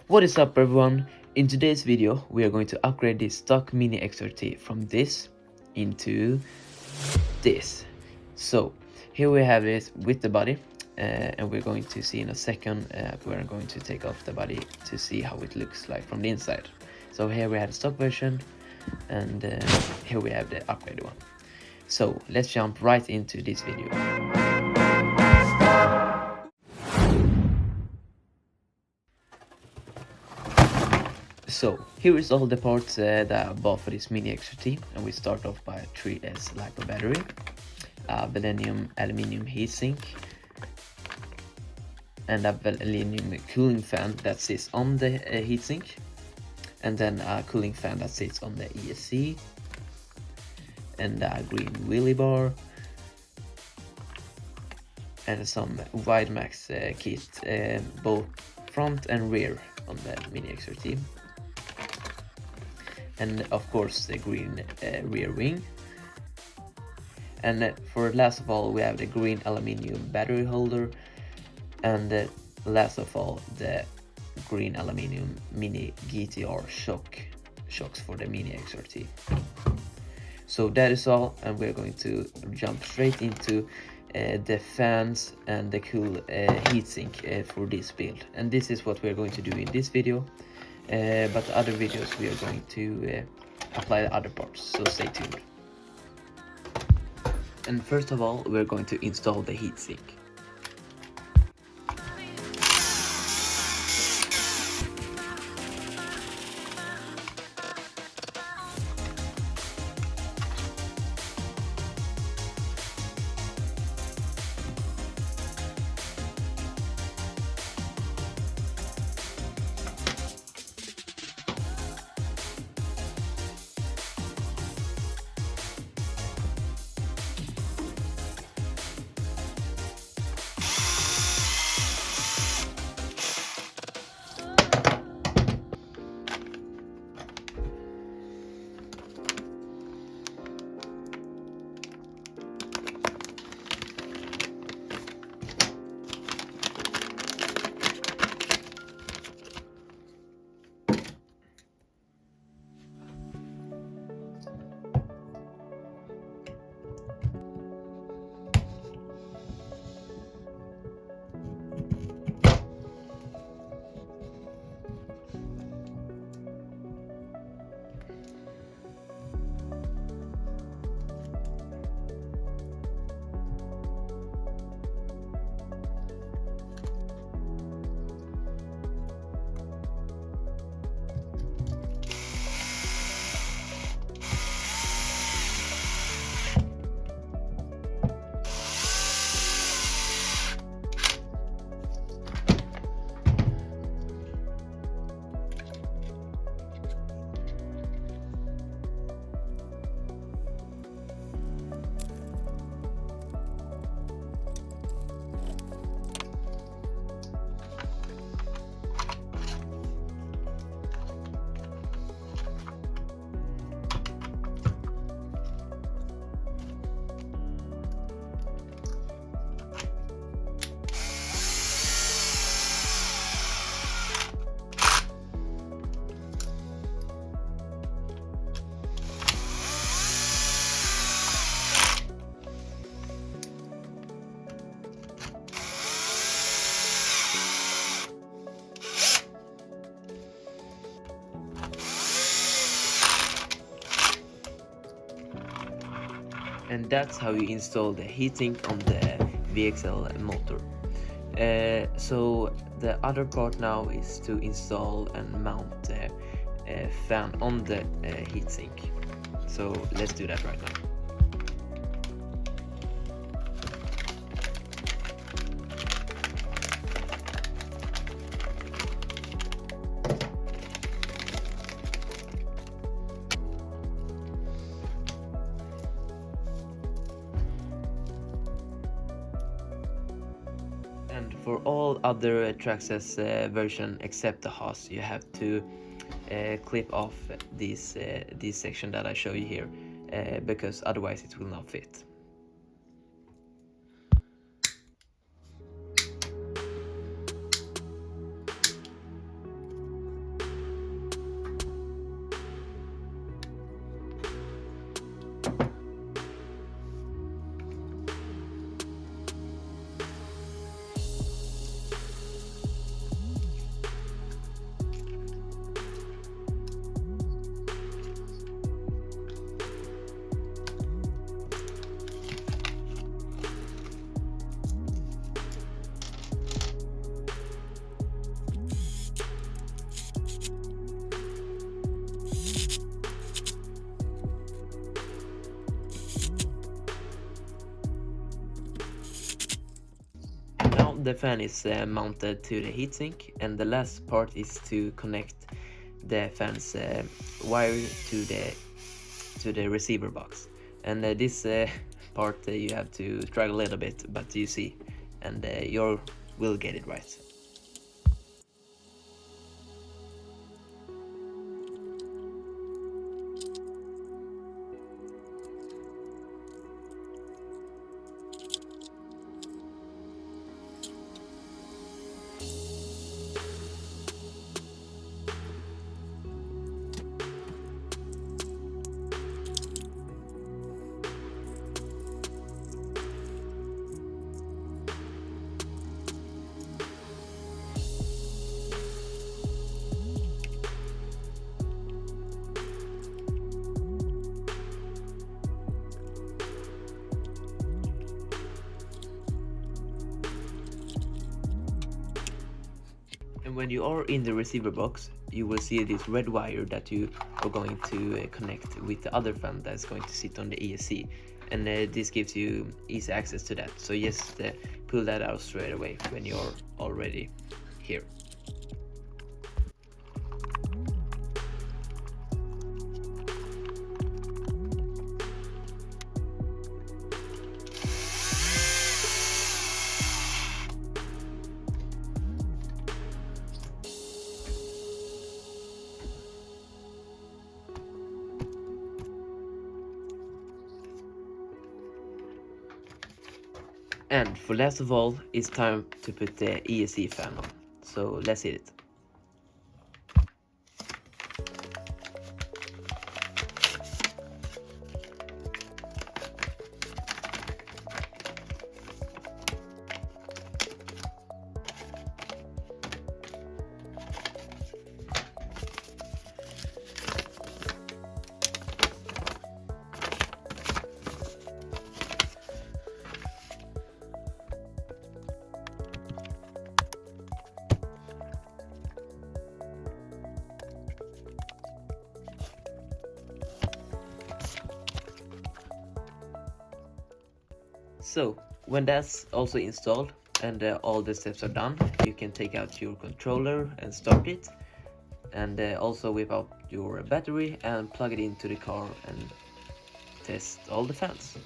What is up everyone? In today's video we are going to upgrade this stock mini XRT from this into this. So here we have it with the body and we're going to see in a second. We're going to take off the body to see how it looks like from the inside. So here we have the stock version and here we have the upgraded one. So let's jump right into this video. So here is all the parts that I bought for this mini XRT, and we start off by a 3S LiPo battery, a Millennium aluminium heatsink, and a aluminium cooling fan that sits on the heatsink, and then a cooling fan that sits on the ESC, and a green wheelie bar, and some wide max kit, both front and rear on the mini XRT. And of course the green rear wing. And for last of all we have the green aluminium battery holder, and last of all the green aluminium mini GTR shocks for the mini XRT. So that is all, and we're going to jump straight into the fans and the cool heatsink for this build. And this is what we're going to do in this video. But other videos we are going to apply the other parts, so stay tuned. And first of all we're going to install the heatsink. And that's how you install the heatsink on the VXL motor. So the other part now is to install and mount the fan on the heatsink. So let's do that right now. And for all other Traxxas version except the Haas, you have to clip off this section that I show you here, because otherwise it will not fit. the fan is mounted to the heatsink, and the last part is to connect the fan's wire to the receiver box. And this part you have to struggle a little bit, but you see, and you will get it right. And when you are in the receiver box, you will see this red wire that you are going to connect with the other fan that's going to sit on the ESC. And this gives you easy access to that. So just pull that out straight away when you're already here. And for last of all, it's time to put the ESC fan on. So let's hit it. So when that's also installed and all the steps are done, you can take out your controller and start it, and also whip out your battery and plug it into the car and test all the fans.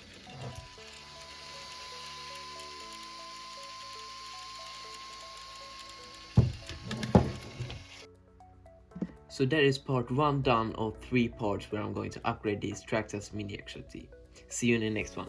So that is part 1 done of 3 parts where I'm going to upgrade this Traxxas Mini XLT. See you in the next one.